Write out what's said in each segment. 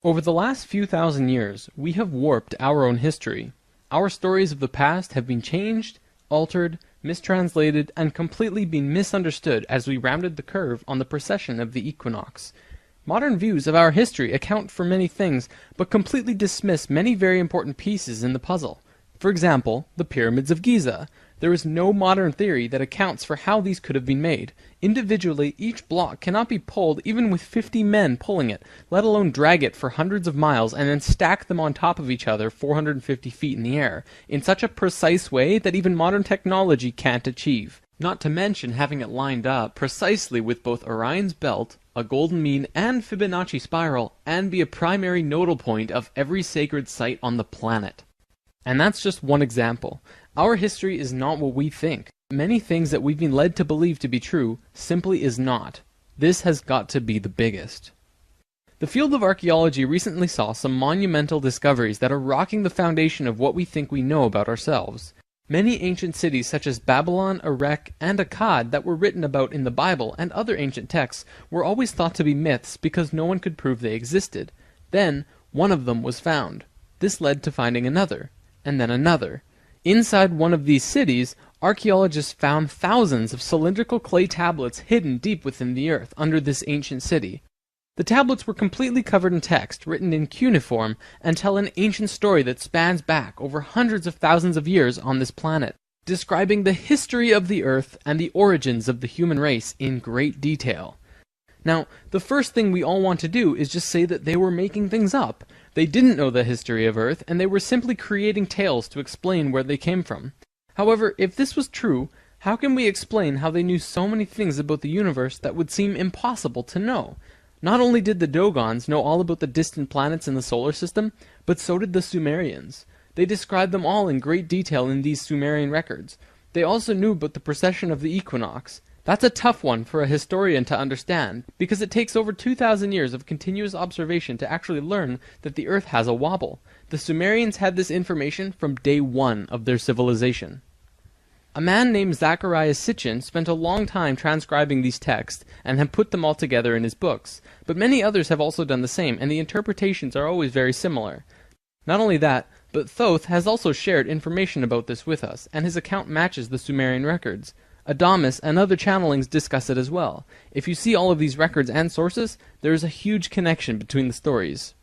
Over the last few thousand years, we have warped our own history. Our stories of the past have been changed, altered, mistranslated, and completely been misunderstood as we rounded the curve on the precession of the equinox. Modern views of our history account for many things, but completely dismiss many very important pieces in the puzzle. For example, the pyramids of Giza. There is no modern theory that accounts for how these could have been made. Individually, each block cannot be pulled even with 50 men pulling it, let alone drag it for hundreds of miles and then stack them on top of each other 450 feet in the air, in such a precise way that even modern technology can't achieve. Not to mention having it lined up precisely with both Orion's belt, a golden mean and Fibonacci spiral, and be a primary nodal point of every sacred site on the planet. And that's just one example. Our history is not what we think. Many things that we've been led to believe to be true simply is not. This has got to be the biggest. The field of archaeology recently saw some monumental discoveries that are rocking the foundation of what we think we know about ourselves. Many ancient cities such as Babylon, Erech, and Akkad that were written about in the Bible and other ancient texts were always thought to be myths because no one could prove they existed. Then, one of them was found. This led to finding another, and then another. Inside one of these cities, archaeologists found thousands of cylindrical clay tablets hidden deep within the earth under this ancient city. The tablets were completely covered in text, written in cuneiform, and tell an ancient story that spans back over hundreds of thousands of years on this planet, describing the history of the earth and the origins of the human race in great detail. Now, the first thing we all want to do is just say that they were making things up. They didn't know the history of Earth, and they were simply creating tales to explain where they came from. However, if this was true, how can we explain how they knew so many things about the universe that would seem impossible to know? Not only did the Dogons know all about the distant planets in the solar system, but so did the Sumerians. They described them all in great detail in these Sumerian records. They also knew about the precession of the equinox. That's a tough one for a historian to understand, because it takes over 2,000 years of continuous observation to actually learn that the Earth has a wobble. The Sumerians had this information from day one of their civilization. A man named Zacharias Sitchin spent a long time transcribing these texts and had put them all together in his books, but many others have also done the same, and the interpretations are always very similar. Not only that, but Thoth has also shared information about this with us, and his account matches the Sumerian records. Adamus and other channelings discuss it as well. If you see all of these records and sources, there is a huge connection between the stories.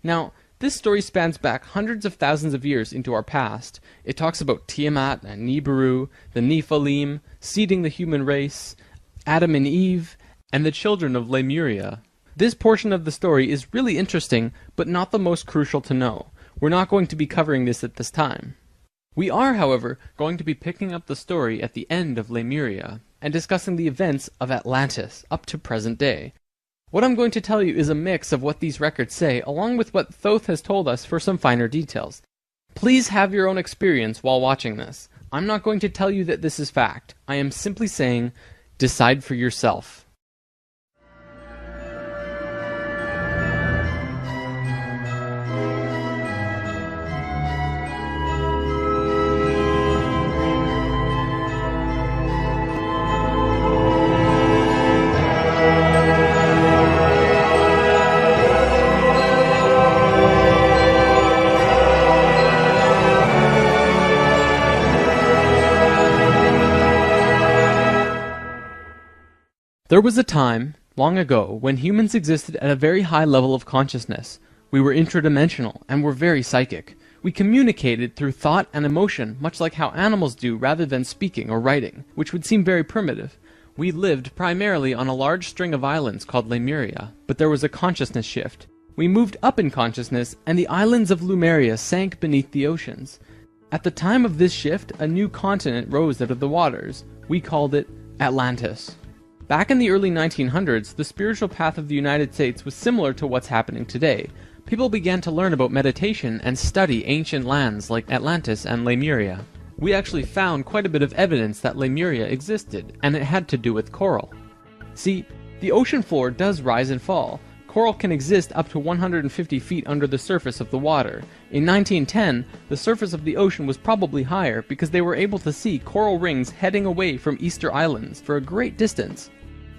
Now, this story spans back hundreds of thousands of years into our past. It talks about Tiamat and Nibiru, the Nephilim, seeding the human race, Adam and Eve, and the children of Lemuria. This portion of the story is really interesting, but not the most crucial to know. We're not going to be covering this at this time. We are, however, going to be picking up the story at the end of Lemuria, and discussing the events of Atlantis up to present day. What I'm going to tell you is a mix of what these records say, along with what Thoth has told us for some finer details. Please have your own experience while watching this. I'm not going to tell you that this is fact. I am simply saying, decide for yourself. There was a time, long ago, when humans existed at a very high level of consciousness. We were intradimensional and were very psychic. We communicated through thought and emotion, much like how animals do rather than speaking or writing, which would seem very primitive. We lived primarily on a large string of islands called Lemuria, but there was a consciousness shift. We moved up in consciousness, and the islands of Lemuria sank beneath the oceans. At the time of this shift, a new continent rose out of the waters. We called it Atlantis. Back in the early 1900s, the spiritual path of the United States was similar to what's happening today. People began to learn about meditation and study ancient lands like Atlantis and Lemuria. We actually found quite a bit of evidence that Lemuria existed, and it had to do with coral. See, the ocean floor does rise and fall. Coral can exist up to 150 feet under the surface of the water. In 1910, the surface of the ocean was probably higher because they were able to see coral rings heading away from Easter Islands for a great distance.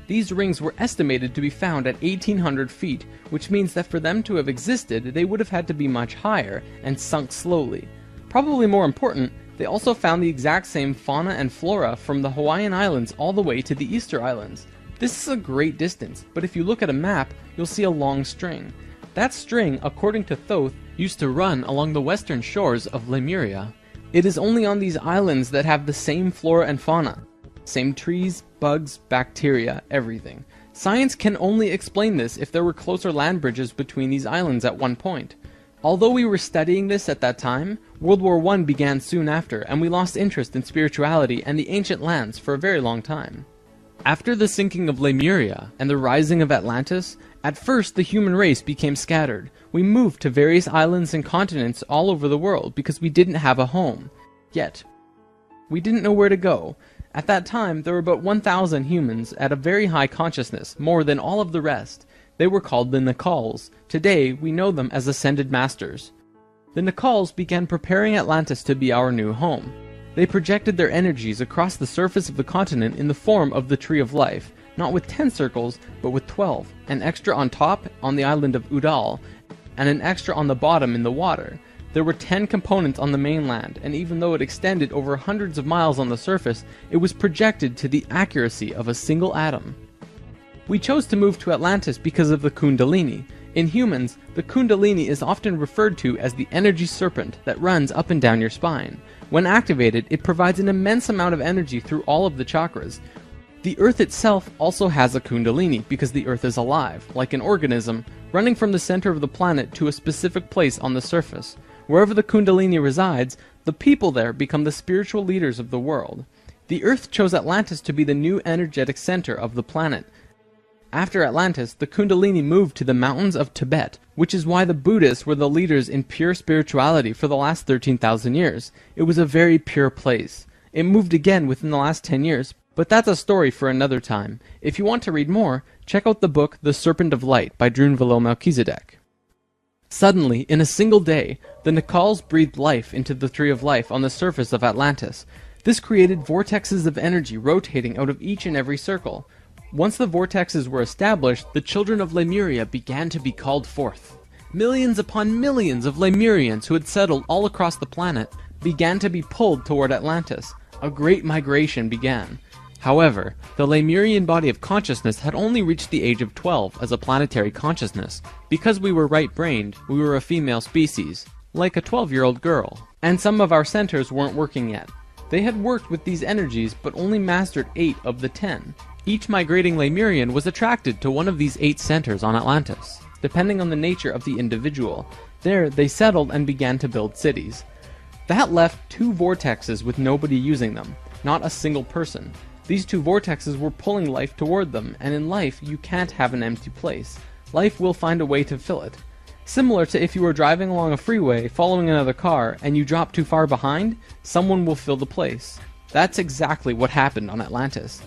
These rings were estimated to be found at 1,800 feet, which means that for them to have existed, they would have had to be much higher and sunk slowly. Probably more important, they also found the exact same fauna and flora from the Hawaiian Islands all the way to the Easter Islands. This is a great distance, but if you look at a map, you'll see a long string. That string, according to Thoth, used to run along the western shores of Lemuria. It is only on these islands that have the same flora and fauna. Same trees, bugs, bacteria, everything. Science can only explain this if there were closer land bridges between these islands at one point. Although we were studying this at that time, World War I began soon after, and we lost interest in spirituality and the ancient lands for a very long time. After the sinking of Lemuria and the rising of Atlantis, at first the human race became scattered. We moved to various islands and continents all over the world because we didn't have a home. Yet, we didn't know where to go. At that time, there were about 1,000 humans at a very high consciousness, more than all of the rest. They were called the Nakals. Today, we know them as Ascended Masters. The Nakals began preparing Atlantis to be our new home. They projected their energies across the surface of the continent in the form of the Tree of Life, not with 10 circles, but with 12, an extra on top on the island of Udal, and an extra on the bottom in the water. There were 10 components on the mainland, and even though it extended over hundreds of miles on the surface, it was projected to the accuracy of a single atom. We chose to move to Atlantis because of the Kundalini. In humans, the Kundalini is often referred to as the energy serpent that runs up and down your spine. When activated, it provides an immense amount of energy through all of the chakras. The Earth itself also has a Kundalini because the Earth is alive, like an organism, running from the center of the planet to a specific place on the surface. Wherever the Kundalini resides, the people there become the spiritual leaders of the world. The Earth chose Atlantis to be the new energetic center of the planet. After Atlantis, the Kundalini moved to the mountains of Tibet, which is why the Buddhists were the leaders in pure spirituality for the last 13,000 years. It was a very pure place. It moved again within the last 10 years, but that's a story for another time. If you want to read more, check out the book The Serpent of Light by Drunvalo Melchizedek. Suddenly, in a single day, the Nakals breathed life into the Tree of Life on the surface of Atlantis. This created vortexes of energy rotating out of each and every circle. Once the vortexes were established, the children of Lemuria began to be called forth. Millions upon millions of Lemurians who had settled all across the planet began to be pulled toward Atlantis. A great migration began. However, the Lemurian body of consciousness had only reached the age of 12 as a planetary consciousness. Because we were right-brained, we were a female species, like a 12-year-old girl. And some of our centers weren't working yet. They had worked with these energies, but only mastered 8 of the 10. Each migrating Lemurian was attracted to one of these 8 centers on Atlantis, depending on the nature of the individual. There, they settled and began to build cities. That left 2 vortexes with nobody using them, not a single person. These 2 vortexes were pulling life toward them, and in life, you can't have an empty place. Life will find a way to fill it. Similar to if you were driving along a freeway, following another car, and you drop too far behind, someone will fill the place. That's exactly what happened on Atlantis.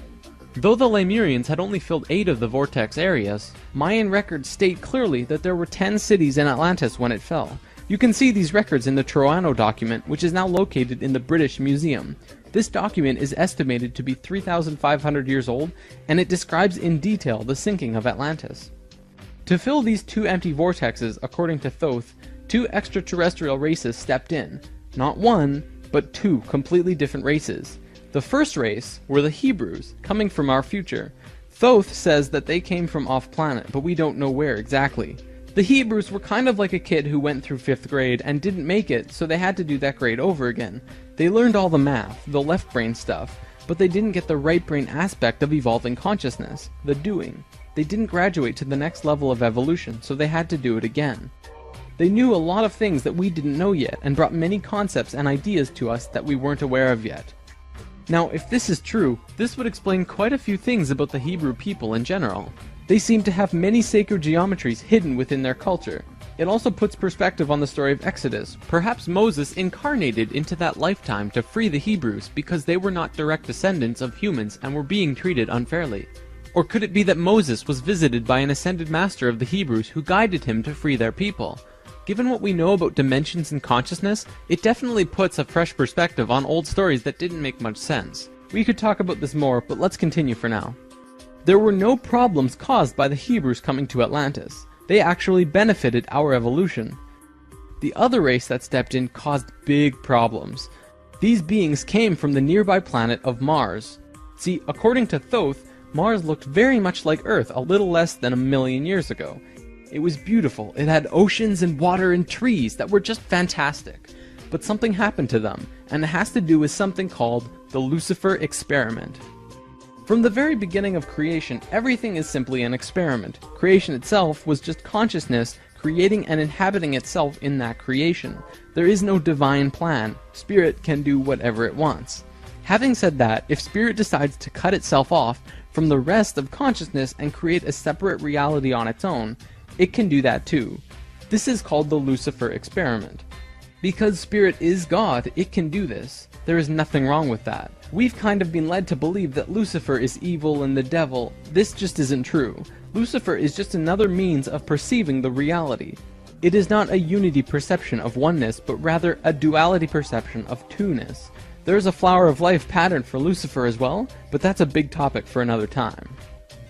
Though the Lemurians had only filled 8 of the vortex areas, Mayan records state clearly that there were 10 cities in Atlantis when it fell. You can see these records in the Troano document, which is now located in the British Museum. This document is estimated to be 3,500 years old, and it describes in detail the sinking of Atlantis. To fill these 2 empty vortexes, according to Thoth, 2 extraterrestrial races stepped in. Not 1, but 2 completely different races. The first race were the Hebrews, coming from our future. Thoth says that they came from off-planet, but we don't know where exactly. The Hebrews were kind of like a kid who went through 5th grade and didn't make it, so they had to do that grade over again. They learned all the math, the left brain stuff, but they didn't get the right brain aspect of evolving consciousness, the doing. They didn't graduate to the next level of evolution, so they had to do it again. They knew a lot of things that we didn't know yet, and brought many concepts and ideas to us that we weren't aware of yet. Now, if this is true, this would explain quite a few things about the Hebrew people in general. They seem to have many sacred geometries hidden within their culture. It also puts perspective on the story of Exodus. Perhaps Moses incarnated into that lifetime to free the Hebrews because they were not direct descendants of humans and were being treated unfairly. Or could it be that Moses was visited by an ascended master of the Hebrews who guided him to free their people? Given what we know about dimensions and consciousness, it definitely puts a fresh perspective on old stories that didn't make much sense. We could talk about this more, but let's continue for now. There were no problems caused by the Hebrews coming to Atlantis. They actually benefited our evolution. The other race that stepped in caused big problems. These beings came from the nearby planet of Mars. See, according to Thoth, Mars looked very much like Earth a little less than 1,000,000 years ago. It was beautiful. It had oceans and water and trees that were just fantastic. But something happened to them, and it has to do with something called the Lucifer experiment. From the very beginning of creation, everything is simply an experiment. Creation itself was just consciousness creating and inhabiting itself in that creation. There is no divine plan. Spirit can do whatever it wants. Having said that, if Spirit decides to cut itself off from the rest of consciousness and create a separate reality on its own, it can do that too. This is called the Lucifer experiment. Because Spirit is God, it can do this. There is nothing wrong with that. We've kind of been led to believe that Lucifer is evil and the devil. This just isn't true. Lucifer is just another means of perceiving the reality. It is not a unity perception of oneness, but rather a duality perception of two-ness. There is a flower of life pattern for Lucifer as well, but that's a big topic for another time.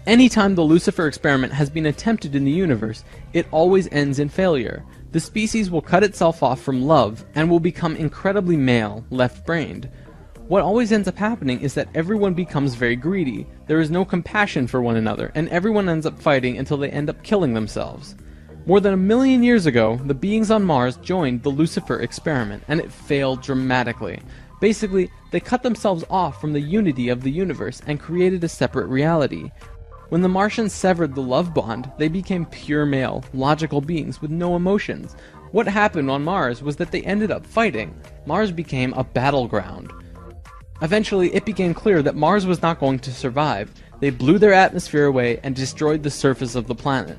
Anytime the Lucifer experiment has been attempted in the universe, it always ends in failure. The species will cut itself off from love and will become incredibly male, left-brained. What always ends up happening is that everyone becomes very greedy. There is no compassion for one another, and everyone ends up fighting until they end up killing themselves. More than 1,000,000 years ago, the beings on Mars joined the Lucifer experiment, and it failed dramatically. Basically, they cut themselves off from the unity of the universe and created a separate reality. When the Martians severed the love bond, they became pure male, logical beings with no emotions. What happened on Mars was that they ended up fighting. Mars became a battleground. Eventually, it became clear that Mars was not going to survive. They blew their atmosphere away and destroyed the surface of the planet.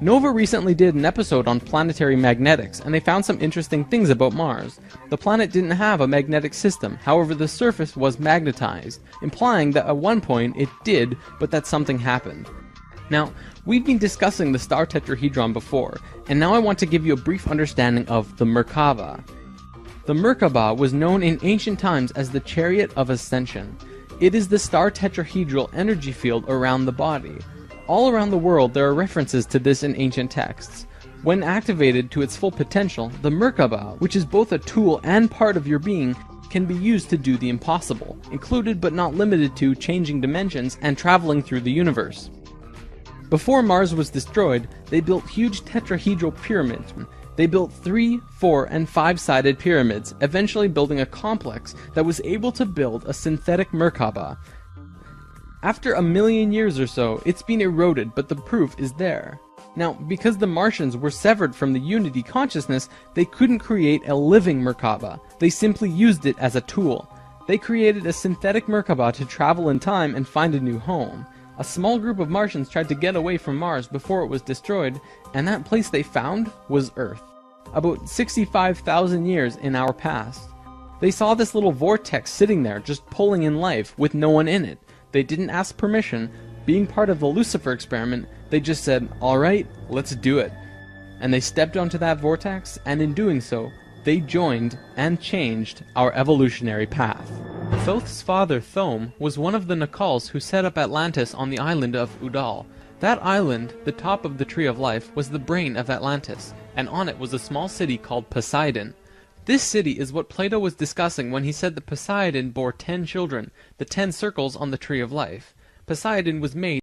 Nourh recently did an episode on planetary magnetics, and they found some interesting things about Mars. The planet didn't have a magnetic system, however the surface was magnetized, implying that at one point it did, but that something happened. Now, we've been discussing the star tetrahedron before, and now I want to give you a brief understanding of the Merkaba. The Merkaba was known in ancient times as the Chariot of Ascension. It is the star tetrahedral energy field around the body. All around the world there are references to this in ancient texts. When activated to its full potential, the Merkaba, which is both a tool and part of your being, can be used to do the impossible, included but not limited to changing dimensions and traveling through the universe. Before Mars was destroyed, they built huge tetrahedral pyramids. They built 3, 4, and 5-sided pyramids, eventually building a complex that was able to build a synthetic Merkaba. After 1,000,000 years or so, it's been eroded, but the proof is there. Now, because the Martians were severed from the Unity consciousness, they couldn't create a living Merkaba. They simply used it as a tool. They created a synthetic Merkaba to travel in time and find a new home. A small group of Martians tried to get away from Mars before it was destroyed, and that place they found was Earth. About 65,000 years in our past. They saw this little vortex sitting there just pulling in life with no one in it. They didn't ask permission. Being part of the Lucifer experiment, they just said, alright, let's do it. And they stepped onto that vortex, and in doing so, they joined and changed our evolutionary path. Thoth's father, Thome, was one of the Nakals who set up Atlantis on the island of Udal. That island, the top of the Tree of Life, was the brain of Atlantis, and on it was a small city called Poseidon. This city is what Plato was discussing when he said that Poseidon bore 10 children, the 10 circles on the Tree of Life. Poseidon was made